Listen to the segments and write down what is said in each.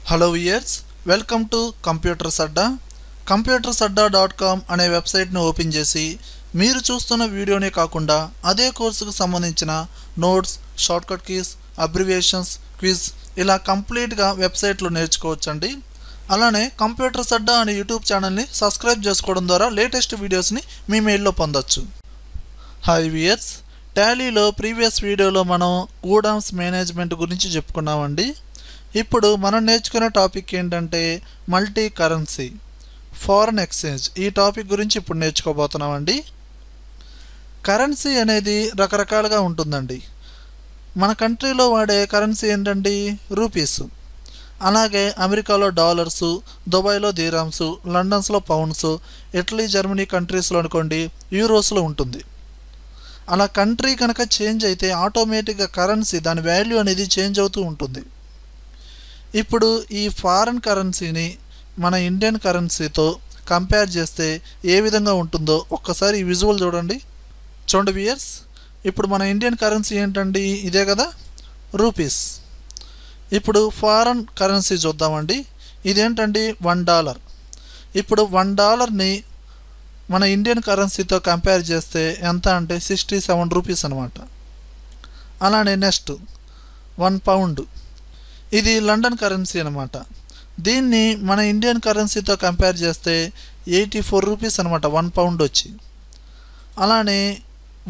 Hello viewers, welcome to computers Adda. computersadda.com అనే వెబ్సైట్ను open చేసి మీరు చూస్తున్న వీడియోనే కాకుండా అదే కోర్సుకు సంబంధించిన notes, shortcut keys, abbreviations, quiz ఇలా కంప్లీట్గా వెబ్సైట్లో నేర్చుకోవచ్చండి. అలానే కంప్యూటర్స్ అడ్డా అనే యూట్యూబ్ ఛానల్ని సబ్స్క్రైబ్ చేసుకోవడం ద్వారా లేటెస్ట్ వీడియోస్ని మీ మెయిల్లో పొందొచ్చు. హాయ్ వియర్స్, టాలీలో ప్రీవియస్ వీడియోలో మనం గూడామ్స్ మేనేజ్మెంట్ గురించి చెప్పుకున్నామండి. ఇప్పుడు మనం నేర్చుకునే టాపిక్ ఏంటంటే మల్టీ కరెన్సీ, ఫారెన్ ఎక్స్చేంజ్. ఈ టాపిక్ గురించి ఇప్పుడు నేర్చుకోబోతున్నామండి. కరెన్సీ అనేది రకరకాలుగా ఉంటుందండి. మన కంట్రీలో వాడే కరెన్సీ ఏంటండి? రూపీస్. అలాగే అమెరికాలో డాలర్సు, దుబాయ్లో దిరామ్సు, లండన్స్లో పౌండ్సు, ఇటలీ, జర్మనీ కంట్రీస్లో అనుకోండి యూరోస్లో ఉంటుంది. అలా కంట్రీ కనుక చేంజ్ అయితే ఆటోమేటిక్గా కరెన్సీ దాని వాల్యూ అనేది చేంజ్ అవుతూ ఉంటుంది. ఇప్పుడు ఈ ఫారెన్ కరెన్సీని మన ఇండియన్ కరెన్సీతో కంపేర్ చేస్తే ఏ విధంగా ఉంటుందో ఒక్కసారి ఈ విజువల్ చూడండి వియర్స్. ఇప్పుడు మన ఇండియన్ కరెన్సీ ఏంటండి? ఇదే కదా, రూపీస్. ఇప్పుడు ఫారెన్ కరెన్సీ చూద్దామండి. ఇదేంటండి? $1. ఇప్పుడు $1ని మన ఇండియన్ కరెన్సీతో కంపేర్ చేస్తే ఎంత అంటే 67 రూపీస్ అనమాట. అలానే నెక్స్ట్ £1. ఇది లండన్ కరెన్సీ అనమాట. దీన్ని మన ఇండియన్ కరెన్సీతో కంపేర్ చేస్తే 84 రూపీస్ అనమాట, £1 వచ్చి. అలానే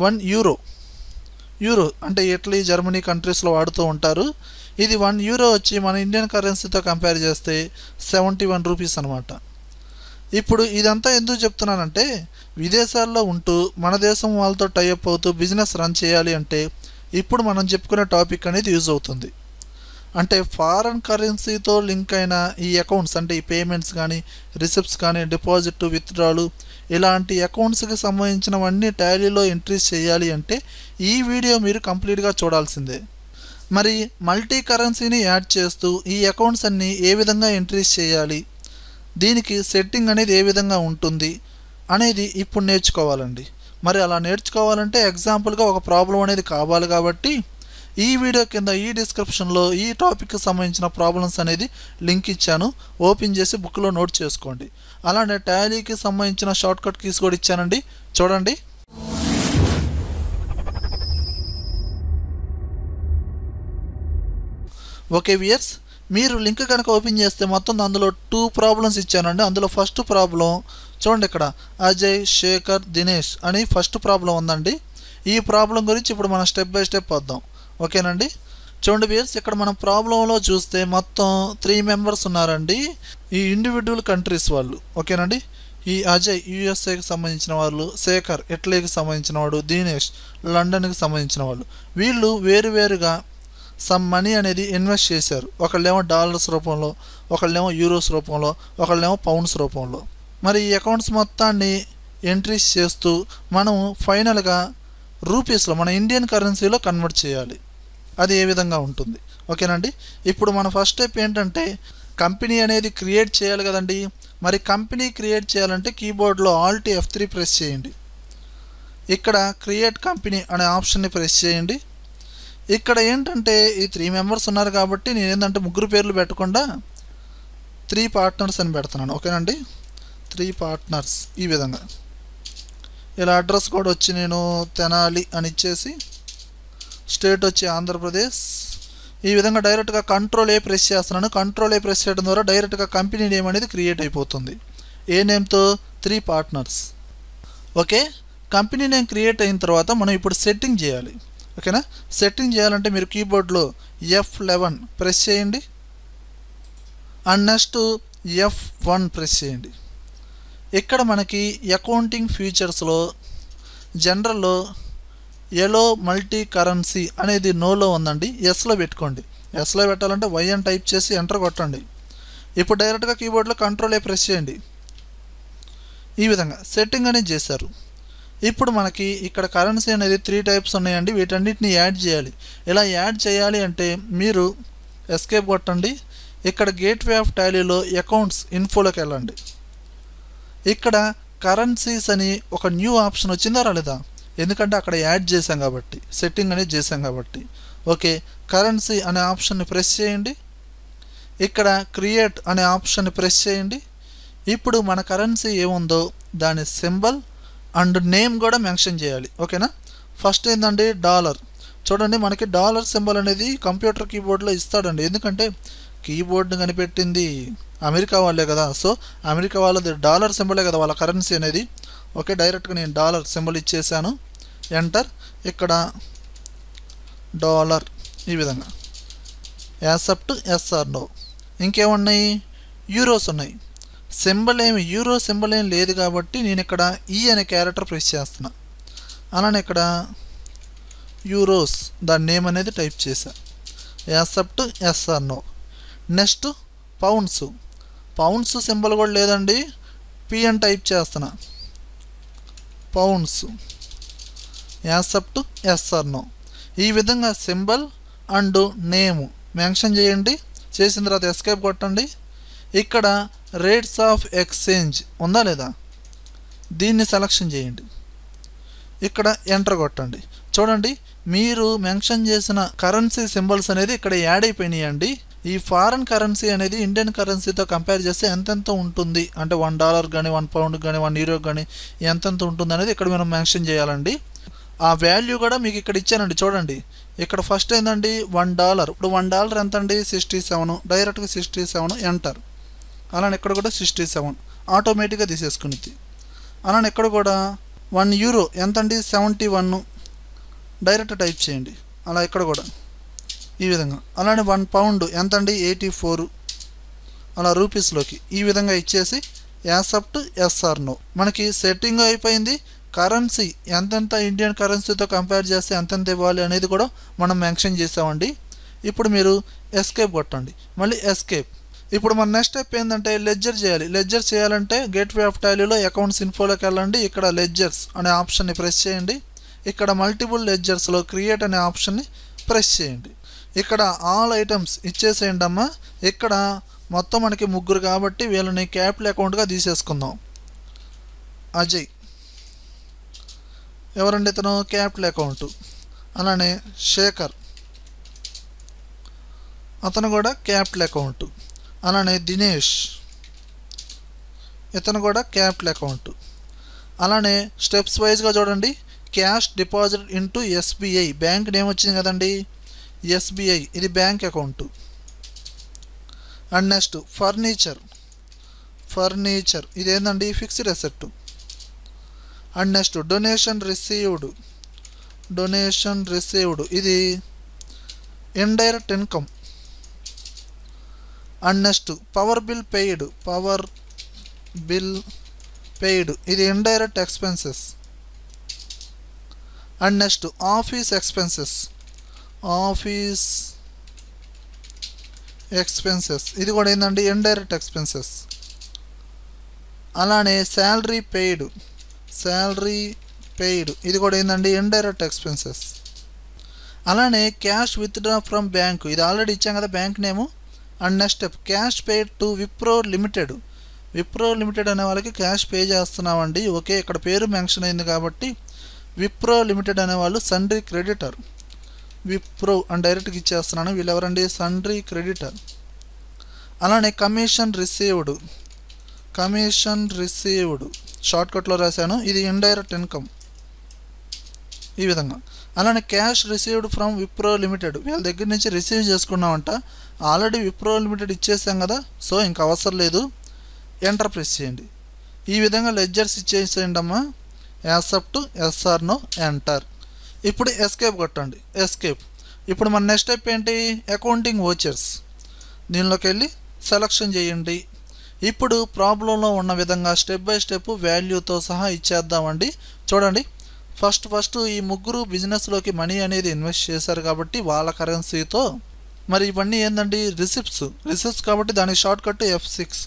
€1 అంటే ఇటలీ, జర్మనీ కంట్రీస్లో వాడుతూ ఉంటారు. ఇది €1 వచ్చి మన ఇండియన్ కరెన్సీతో కంపేర్ చేస్తే 71 రూపీస్ అనమాట. ఇప్పుడు ఇదంతా ఎందుకు చెప్తున్నానంటే విదేశాల్లో ఉంటూ మన దేశం వాళ్ళతో టైఅప్ అవుతూ బిజినెస్ రన్ చేయాలి అంటే ఇప్పుడు మనం చెప్పుకునే టాపిక్ అనేది యూజ్ అవుతుంది. అంటే ఫారెన్ కరెన్సీతో లింక్ అయిన ఈ అకౌంట్స్, అంటే ఈ పేమెంట్స్ కానీ, రిసిప్ట్స్ కానీ, డిపాజిట్, విత్డ్రాలు ఇలాంటి అకౌంట్స్కి సంబంధించినవన్నీ టాలీలో ఎంట్రీస్ చేయాలి అంటే ఈ వీడియో మీరు కంప్లీట్గా చూడాల్సిందే. మరి మల్టీ కరెన్సీని యాడ్ చేస్తూ ఈ అకౌంట్స్ అన్నీ ఏ విధంగా ఎంట్రీస్ చేయాలి, దీనికి సెట్టింగ్ అనేది ఏ విధంగా ఉంటుంది అనేది ఇప్పుడు నేర్చుకోవాలండి. మరి అలా నేర్చుకోవాలంటే ఎగ్జాంపుల్గా ఒక ప్రాబ్లం అనేది కావాలి కాబట్టి ఈ వీడియో కింద ఈ డిస్క్రిప్షన్లో ఈ టాపిక్కి సంబంధించిన ప్రాబ్లమ్స్ అనేది లింక్ ఇచ్చాను. ఓపెన్ చేసి బుక్లో నోట్ చేసుకోండి. అలానే టాలీకి సంబంధించిన షార్ట్కట్ కీస్ కూడా ఇచ్చానండి, చూడండి. ఓకే వియర్స్, మీరు లింక్ కనుక ఓపెన్ చేస్తే మొత్తం అందులో 2 ప్రాబ్లమ్స్ ఇచ్చానండి. అందులో ఫస్ట్ ప్రాబ్లం చూడండి, ఇక్కడ అజయ్, శేఖర్, దినేష్ అని ఫస్ట్ ప్రాబ్లం ఉందండి. ఈ ప్రాబ్లం గురించి ఇప్పుడు మనం స్టెప్ బై స్టెప్ వద్దాం. ఓకేనండి, చూడండి వ్యూయర్స్, ఇక్కడ మనం ప్రాబ్లంలో చూస్తే మొత్తం 3 మెంబర్స్ ఉన్నారండి, ఈ ఇండివిజువల్ కంట్రీస్ వాళ్ళు. ఓకేనండి, ఈ అజయ్ యూఎస్ఏకి సంబంధించిన వాళ్ళు, శేఖర్ ఇటలీకి సంబంధించిన వాడు, దినేష్ లండన్కి సంబంధించిన వాళ్ళు. వీళ్ళు వేరువేరుగా సమ్ మనీ అనేది ఇన్వెస్ట్ చేశారు. ఒకళ్ళేమో డాలర్స్ రూపంలో, ఒకళ్ళేమో యూరోస్ రూపంలో, ఒకళ్ళేమో పౌండ్స్ రూపంలో. మరి ఈ అకౌంట్స్ మొత్తాన్ని ఎంట్రీస్ చేస్తూ మనం ఫైనల్గా రూపీస్లో మన ఇండియన్ కరెన్సీలో కన్వర్ట్ చేయాలి. అది ఏ విధంగా ఉంటుంది? ఓకేనండి, ఇప్పుడు మన ఫస్ట్ స్టెప్ ఏంటంటే కంపెనీ అనేది క్రియేట్ చేయాలి కదండి. మరి కంపెనీ క్రియేట్ చేయాలంటే కీబోర్డ్లో Alt F3 ప్రెస్ చేయండి. ఇక్కడ క్రియేట్ కంపెనీ అనే ఆప్షన్ని ప్రెస్ చేయండి. ఇక్కడ ఏంటంటే ఈ 3 మెంబర్స్ ఉన్నారు కాబట్టి నేను ఏంటంటే 3 పేర్లు పెట్టకుండా 3 పార్ట్నర్స్ అని పెడుతున్నాను. ఓకేనండి, 3 పార్ట్నర్స్. ఈ విధంగా ఇలా అడ్రస్ కూడా వచ్చి నేను తెనాలి అని ఇచ్చేసి, స్టేట్ వచ్చి ఆంధ్రప్రదేశ్. ఈ విధంగా డైరెక్ట్గా Ctrl A ప్రెస్ చేస్తున్నాను. Ctrl A ప్రెస్ చేయడం ద్వారా డైరెక్ట్గా కంపెనీ నేమ్ అనేది క్రియేట్ అయిపోతుంది. ఏ నేమ్తో? 3 partners. Okay, company name create అయిన తర్వాత మనం ఇప్పుడు సెట్టింగ్ చేయాలి. ఓకేనా, సెట్టింగ్ చేయాలంటే మీరు కీబోర్డ్లో F11 ప్రెస్ చేయండి అండ్ నెక్స్ట్ F1 ప్రెస్ చేయండి. ఇక్కడ మనకి అకౌంటింగ్ ఫీచర్స్లో జనరల్లో ఎలో మల్టీ కరెన్సీ అనేది నోలో ఉందండి, ఎస్లో పెట్టుకోండి. ఎస్లో పెట్టాలంటే Y అని టైప్ చేసి ఎంటర్ కొట్టండి. ఇప్పుడు డైరెక్ట్గా కీబోర్డ్లో Ctrl A ప్రెస్ చేయండి. ఈ విధంగా సెట్టింగ్ అనేది చేశారు. ఇప్పుడు మనకి ఇక్కడ కరెన్సీ అనేది 3 టైప్స్ ఉన్నాయండి. వీటన్నిటిని యాడ్ చేయాలి. ఇలా యాడ్ చేయాలి అంటే మీరు ఎస్కేప్ కొట్టండి. ఇక్కడ గేట్వే ఆఫ్ టాలీలో అకౌంట్స్ ఇన్ఫోలోకి వెళ్ళండి. ఇక్కడ కరెన్సీస్ అని ఒక న్యూ ఆప్షన్ వచ్చిందా రాలేదా? ఎందుకంటే అక్కడ యాడ్ చేసాం కాబట్టి, సెట్టింగ్ అనేది చేసాం కాబట్టి. ఓకే, కరెన్సీ అనే ఆప్షన్ని ప్రెస్ చేయండి. ఇక్కడ క్రియేట్ అనే ఆప్షన్ని ప్రెస్ చేయండి. ఇప్పుడు మన కరెన్సీ ఏముందో దాని సింబల్ అండ్ నేమ్ కూడా మెన్షన్ చేయాలి. ఓకేనా? ఫస్ట్ ఏంటండి డాలర్. చూడండి మనకి డాలర్ సింబల్ అనేది కంప్యూటర్ కీబోర్డ్లో ఇస్తాడండి. ఎందుకంటే కీబోర్డ్ని కనిపెట్టింది అమెరికా వాళ్ళే కదా. సో అమెరికా వాళ్ళది డాలర్ సింబలే కదా వాళ్ళ కరెన్సీ అనేది. ఓకే, డైరెక్ట్గా నేను డాలర్ సింబల్ ఇచ్చేసాను. ఎంటర్. ఇక్కడ డాలర్ ఈ విధంగా యాక్సెప్ట్ ఎస్ ఆర్ నో. ఇంకేమున్నాయి? యూరోస్ ఉన్నాయి. సింబల్ ఏమి యూరో సింబల్ ఏం లేదు కాబట్టి నేను ఇక్కడ ఈ అనే క్యారెక్టర్ ప్రెస్ చేస్తున్నా. అలానే ఇక్కడ యూరోస్ దాని నేమ్ అనేది టైప్ చేశా. Accept yes or no. Next pounds. Pounds symbol కూడా లేదండి, పి అని టైప్ చేస్తున్నా. Pounds. Accept yes or no. ఈ విధంగా సింబల్ అండ్ నేమ్ మెన్షన్ చేయండి. చేసిన తర్వాత ఎస్కేప్ కొట్టండి. ఇక్కడ రేట్స్ ఆఫ్ ఎక్స్చేంజ్ ఉందా లేదా దీన్ని సెలక్షన్ చేయండి. ఇక్కడ ఎంటర్ కొట్టండి. చూడండి మీరు మెన్షన్ చేసిన కరెన్సీ సింబల్స్ అనేది ఇక్కడ యాడ్ అయిపోయినాయండి. ఈ ఫారెన్ కరెన్సీ అనేది ఇండియన్ కరెన్సీతో కంపేర్ చేస్తే ఎంతెంత ఉంటుంది అంటే $1 కానీ £1 కానీ €1 కానీ ఎంతెంత ఉంటుంది అనేది ఇక్కడ మనం మెన్షన్ చేయాలండి. ఆ వాల్యూ కూడా మీకు ఇక్కడ ఇచ్చానండి. చూడండి ఇక్కడ ఫస్ట్ ఏంటండి $1. ఇప్పుడు $1 ఎంత అండి 67. డైరెక్ట్గా 67 ఎంటర్. అలానే ఇక్కడ కూడా 67 ఆటోమేటిక్గా తీసేసుకునిద్ది. అలానే ఇక్కడ కూడా €1 ఎంతండి 71 డైరెక్ట్ టైప్ చేయండి. అలా ఇక్కడ కూడా ఈ విధంగా. అలానే £1 ఎంతండి 84 అలా రూపీస్లోకి ఈ విధంగా ఇచ్చేసి యాక్సెప్ట్ ఎస్ ఆర్ నో. మనకి సెట్టింగ్ అయిపోయింది. కరెన్సీ ఎంతెంత ఇండియన్ కరెన్సీతో కంపేర్ చేస్తే ఎంతెంత ఇవ్వాలి అనేది కూడా మనం మెన్షన్ చేసామండి. ఇప్పుడు మీరు ఎస్కేప్ కొట్టండి. మళ్ళీ ఎస్కేప్. ఇప్పుడు మన నెక్స్ట్ స్టెప్ ఏంటంటే లెడ్జర్ చేయాలి. లెడ్జర్ చేయాలంటే గేట్వే ఆఫ్ టాలీలో అకౌంట్స్ ఇన్ఫోలోకి వెళ్ళండి. ఇక్కడ లెడ్జర్స్ అనే ఆప్షన్ని ప్రెస్ చేయండి. ఇక్కడ మల్టిపుల్ లెడ్జర్స్లో క్రియేట్ అనే ఆప్షన్ని ప్రెస్ చేయండి. ఇక్కడ ఆల్ ఐటమ్స్ ఇచ్చేసేయండి అమ్మా. ఇక్కడ మొత్తం మనకి 3 కాబట్టి వీళ్ళని క్యాపిటల్ అకౌంట్గా తీసేసుకుందాం. అజయ్ ఎవరండి ఇతను క్యాపిటల్ అకౌంట్. అలానే శేఖర్ అతను కూడా క్యాపిటల్ అకౌంట్. అలానే దినేష్ ఇతను కూడా క్యాపిటల్ అకౌంట్. అలానే స్టెప్స్ వైజ్గా చూడండి. Cash deposit into SBI bank name వచ్చింది కదండి ఎస్బీఐ ఇది bank account. And next furniture ఇదేంటండి fixed asset. And next donation received ఇది indirect income. And next power bill paid ఇది indirect expenses. And next office expenses ఇది కూడా ఏంటండి indirect expenses. అలానే శాలరీ పెయిడ్ ఇది కూడా ఏంటండి ఇండైరెక్ట్ ఎక్స్పెన్సెస్. అలానే క్యాష్ విత్డ్రా ఫ్రమ్ బ్యాంక్ ఇది ఆల్రెడీ ఇచ్చాం కదా bank name. And next step cash paid to Wipro limited అనే వాళ్ళకి క్యాష్ పే చేస్తున్నామండి. ఓకే, ఇక్కడ పేరు మెన్షన్ అయింది కాబట్టి విప్రో లిమిటెడ్ అనేవాళ్ళు సండ్రీ క్రెడిటర్. విప్రో అని డైరెక్ట్గా ఇచ్చేస్తున్నాను. వీళ్ళు ఎవరండి సండ్రీ క్రెడిటర్. అలానే కమిషన్ రిసీవ్డ్ షార్ట్కట్లో రాశాను. ఇది ఇండైరెక్ట్ ఇన్కమ్ ఈ విధంగా. అలానే cash received from Wipro limited వీళ్ళ దగ్గర నుంచి రిసీవ్ చేసుకున్నామంట. ఆల్రెడీ విప్రో లిమిటెడ్ ఇచ్చేసాం కదా, సో ఇంకా అవసరం లేదు. ఎంటర్ ప్రెస్ చేయండి. ఈ విధంగా లెడ్జర్స్ ఇచ్చేసేయండి అమ్మా. Accept yes or no enter. ఇప్పుడు ఎస్కేప్ కొట్టండి. ఎస్కేప్. ఇప్పుడు మన నెక్స్ట్ స్టెప్ ఏంటి అకౌంటింగ్ వోచర్స్. దీనిలోకి వెళ్ళి సెలక్షన్ చేయండి. ఇప్పుడు ప్రాబ్లంలో ఉన్న విధంగా స్టెప్ బై స్టెప్ వాల్యూతో సహా ఇచ్చేద్దామండి. చూడండి ఫస్ట్ ఈ 3 బిజినెస్లోకి మనీ అనేది ఇన్వెస్ట్ చేశారు కాబట్టి వాళ్ళ కరెన్సీతో. మరి ఇవన్నీ ఏంటండి రిసిప్ట్స్ కాబట్టి దానికి short cut F6.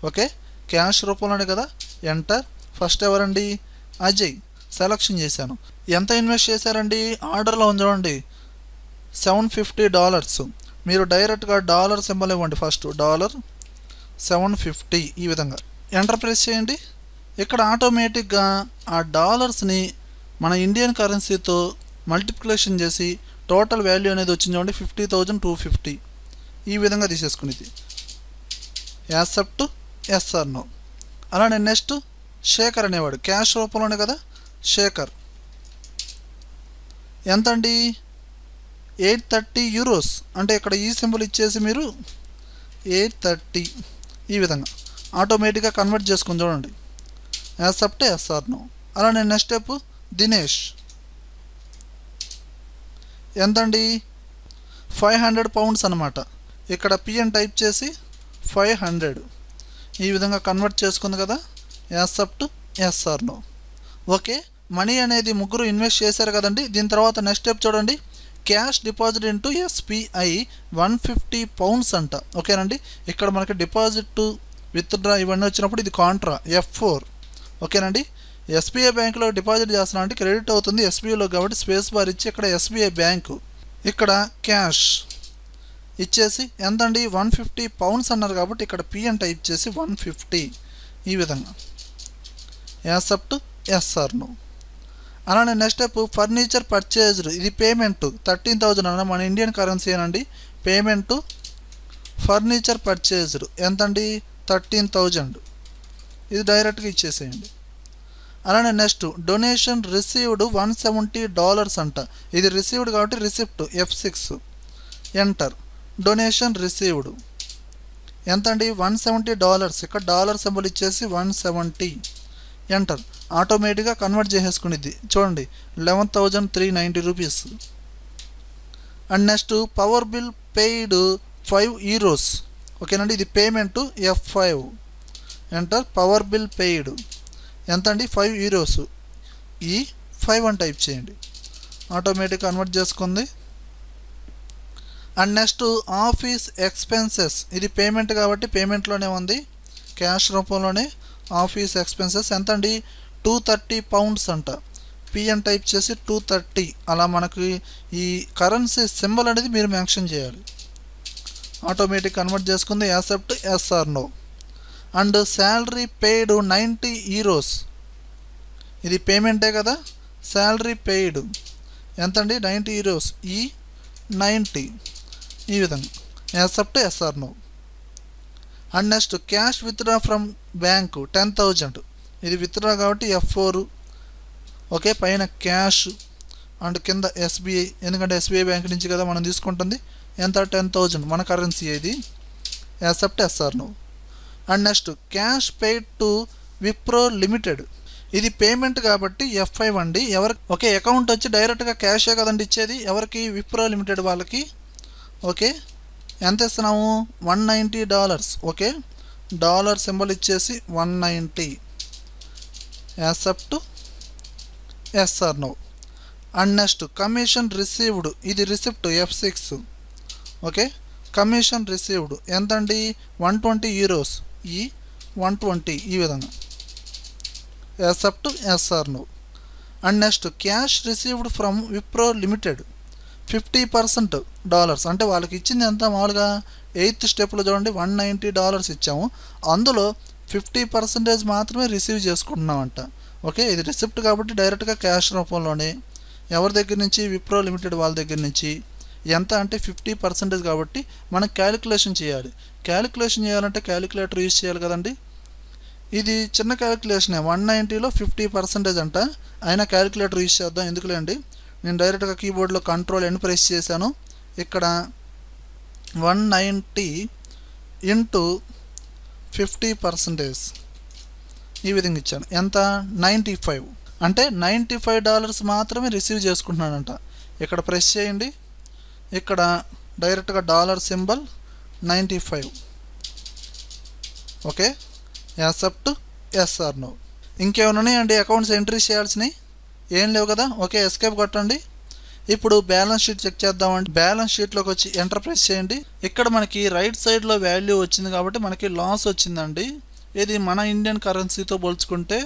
Okay, cash రూపంలోనే కదా. ఎంటర్. ఫస్ట్ ఎవరండి అజయ్ సెలక్షన్ చేశాను. ఎంత ఇన్వెస్ట్ చేశారండి ఆర్డర్లో ఉంది చూడండి $750. మీరు డైరెక్ట్గా డాలర్ సింబల్ ఇవ్వండి. ఫస్ట్ $750 ఈ విధంగా ఎంటర్ ప్రెస్ చేయండి. ఇక్కడ ఆటోమేటిక్గా ఆ డాలర్స్ని మన ఇండియన్ కరెన్సీతో మల్టిప్లికేషన్ చేసి టోటల్ వాల్యూ అనేది వచ్చింది చూడండి 50,250. ఈ విధంగా తీసేసుకునేది యాక్సెప్ట్ ఎస్ ఆర్ నో. అలానే నెక్స్ట్ శేఖర్ అనేవాడు క్యాష్ రూపంలోనే కదా. శేఖర్ ఎంత అండి, 830 యూరోస్. అంటే ఇక్కడ ఈ సింబల్ ఇచ్చేసి మీరు 830 ఈ విధంగా ఆటోమేటిక్గా కన్వర్ట్ చేసుకుని చూడండి యాక్సెప్ట్ ఎస్ ఆర్ నో. అలానే నెక్స్ట్ స్టెప్ దినేష్ ఎంతండి, 500 పౌండ్స్ అనమాట. ఇక్కడ పిఎన్ టైప్ చేసి 500 ఈ విధంగా కన్వర్ట్ చేసుకుంది కదా accept yes or no. Okay, money అనేది ముగ్గురు ఇన్వెస్ట్ చేశారు కదండి. దీని తర్వాత నెక్స్ట్ స్టెప్ చూడండి, cash deposit into SBI 150 pounds అంట. ఓకేనండి, ఇక్కడ మనకి డిపాజిట్ విత్డ్రా ఇవన్నీ వచ్చినప్పుడు ఇది కాంట్రా F4. ఓకేనండి, ఎస్బీఐ బ్యాంకులో డిపాజిట్ చేస్తున్నా అంటే క్రెడిట్ అవుతుంది ఎస్బీఐలో కాబట్టి స్పేస్ బార్ ఇచ్చి ఇక్కడ ఎస్బీఐ బ్యాంకు, ఇక్కడ క్యాష్ ఇచ్చేసి ఎంతండి 150 పౌండ్స్ అన్నారు కాబట్టి ఇక్కడ పిఎన్ టైప్ చేసి 150 ఈ విధంగా యాక్సెప్ట్ ఎస్ ఆర్ నో. అలానే నెక్స్ట్ స్టెప్ ఫర్నిచర్ పర్చేజ్డ్, ఇది పేమెంట్ 13,000 అన్న మన ఇండియన్ కరెన్సీ అనండి. పేమెంట్ ఫర్నిచర్ పర్చేజ్డ్ ఎంతండి 13,000 ఇది డైరెక్ట్గా ఇచ్చేసేయండి. అలానే నెక్స్ట్ డొనేషన్ రిసీవ్డ్ $170 అంట. ఇది రిసీవ్డ్ కాబట్టి receipt F6 enter. Donation received ఎంతండి $170, ఇక్కడ డాలర్ సింబల్ ఇచ్చేసి 170 ఎంటర్. ఆటోమేటిక్గా కన్వర్ట్ చేసేసుకునేది చూడండి 11,390 rupees. And next power bill paid 5 euros. ఓకేనండి, ఇది payment F5 enter. Power bill paid ఎంతండి 5 యూరోస్, ఈ 5 అని టైప్ చేయండి ఆటోమేటిక్ కన్వర్ట్ చేసుకుంది. అండ్ నెక్స్ట్ ఆఫీస్ ఎక్స్పెన్సెస్, ఇది పేమెంట్ కాబట్టి పేమెంట్లోనే ఉంది క్యాష్ రూపంలోనే. ఆఫీస్ ఎక్స్పెన్సెస్ ఎంతండి 230 పౌండ్స్ అంట. పిఎన్ టైప్ చేసి 230. అలా మనకి ఈ కరెన్సీ సింబల్ అనేది మీరు మెన్షన్ చేయాలి. ఆటోమేటిక్ కన్వర్ట్ చేసుకుంది accept yes or no. And salary paid 90 euros, ఇది పేమెంటే కదా. శాలరీ పెయిడ్ ఎంతండి 90 యూరోస్, ఈ 90 ఈ విధంగా accept yes or no. And next cash withdraw from bank 10,000, ఇది విత్డ్రా కాబట్టి F4. ఓకే, పైన క్యాష్ అండ్ కింద ఎస్బీఐ, ఎందుకంటే ఎస్బీఐ బ్యాంక్ నుంచి కదా మనం తీసుకుంటుంది. ఎంత 10,000 మన కరెన్సీ ఇది accept yes or no. And next cash paid to Wipro limited, ఇది పేమెంట్ కాబట్టి F5 అండి. ఎవరికి ఓకే అకౌంట్ వచ్చి డైరెక్ట్గా క్యాషే కదండి ఇచ్చేది, ఎవరికి విప్రో లిమిటెడ్ వాళ్ళకి. ఓకే, ఎంత ఇస్తున్నాము $190. ఓకే, డాలర్ సింబల్ ఇచ్చేసి 190 accept yes or no. And next commission received, ఇది receipt F6. Okay, commission received ఎంతండి 120 యూరోస్, ఈ 120 ఈ విధంగా accept yes or no. And next cash received from Wipro limited 50% అంటే వాళ్ళకి ఇచ్చింది ఎంత, మామూలుగా 8th స్టెప్లో చూడండి $190 ఇచ్చాము, అందులో 50% మాత్రమే రిసీవ్ చేసుకుంటున్నామంట. ఓకే, ఇది రిసిప్ట్ కాబట్టి డైరెక్ట్గా క్యాష్ రూపంలోనే ఎవరి దగ్గర నుంచి, విప్రో లిమిటెడ్ వాళ్ళ దగ్గర నుంచి. ఎంత అంటే 50% కాబట్టి మనం క్యాలిక్యులేషన్ చేయాలి. క్యాలిక్యులేషన్ చేయాలంటే క్యాలిక్యులేటర్ యూజ్ చేయాలి కదండి. ఇది చిన్న క్యాలిక్యులేషనే, 190లో 50% అంట. అయినా క్యాలిక్యులేటర్ యూజ్ చేద్దాం ఎందుకులేండి. నేను డైరెక్ట్గా కీబోర్డ్లో Ctrl+N ప్రెస్ చేశాను. ఇక్కడ 190 ఇంటూ 50% ఈ విధంగా ఇచ్చాను. ఎంత 95, అంటే $95 మాత్రమే రిసీవ్ చేసుకుంటున్నానంట. ఇక్కడ ప్రెస్ చేయండి, ఇక్కడ డైరెక్ట్గా dollar symbol 95. Okay, accept yes or no. ఇంకేమైనా ఉన్నాయండి అకౌంట్స్ ఎంట్రీ చేయాల్సినవి? ఏం లేవు కదా. ఓకే, ఎస్కేప్ కొట్టండి. ఇప్పుడు బ్యాలెన్స్ షీట్ చెక్ చేద్దామండి. బ్యాలెన్స్ షీట్లోకి వచ్చి ఎంటర్ ప్రెస్ చేయండి. ఇక్కడ మనకి రైట్ సైడ్లో వాల్యూ వచ్చింది కాబట్టి మనకి లాస్ వచ్చిందండి. ఇది మన ఇండియన్ కరెన్సీతో పోల్చుకుంటే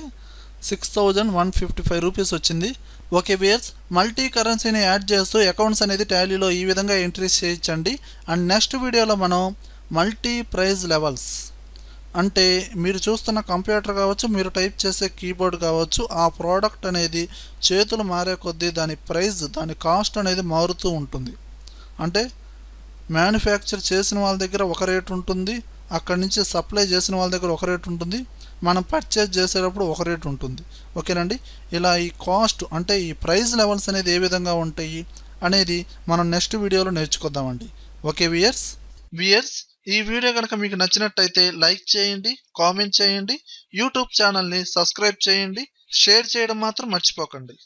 6,155 రూపీస్ వచ్చింది. ఓకే వ్యూయర్స్, మల్టీ కరెన్సీని యాడ్ చేస్తూ అకౌంట్స్ అనేది టాలీలో ఈ విధంగా ఎంట్రీస్ చేయించండి. అండ్ నెక్స్ట్ వీడియోలో మనం మల్టీ ప్రైజ్ లెవెల్స్, అంటే మీరు చూస్తున్న కంప్యూటర్ కావచ్చు, మీరు టైప్ చేసే కీబోర్డ్ కావచ్చు, ఆ ప్రోడక్ట్ అనేది చేతులు మారే కొద్దీ దాని ప్రైస్, దాని కాస్ట్ అనేది మారుతూ ఉంటుంది. అంటే మ్యానుఫ్యాక్చర్ చేసిన వాళ్ళ దగ్గర ఒక రేట్ ఉంటుంది, అక్కడి నుంచి సప్లై చేసిన వాళ్ళ దగ్గర ఒక రేట్ ఉంటుంది, మనం పర్చేజ్ చేసేటప్పుడు ఒక రేట్ ఉంటుంది. ఓకేనండి. ఇలా ఈ కాస్ట్ అంటే ఈ ప్రైస్ లెవెల్స్ అనేది ఏ విధంగా ఉంటాయి అనేది మనం నెక్స్ట్ వీడియోలో నేర్చుకుందామండి. ఓకే వియర్స్ ఈ వీడియో కనుక మీకు నచ్చినట్టయితే లైక్ చేయండి, కామెంట్ చేయండి, యూట్యూబ్ ఛానల్ని సబ్స్క్రైబ్ చేయండి, షేర్ చేయడం మాత్రం మర్చిపోకండి.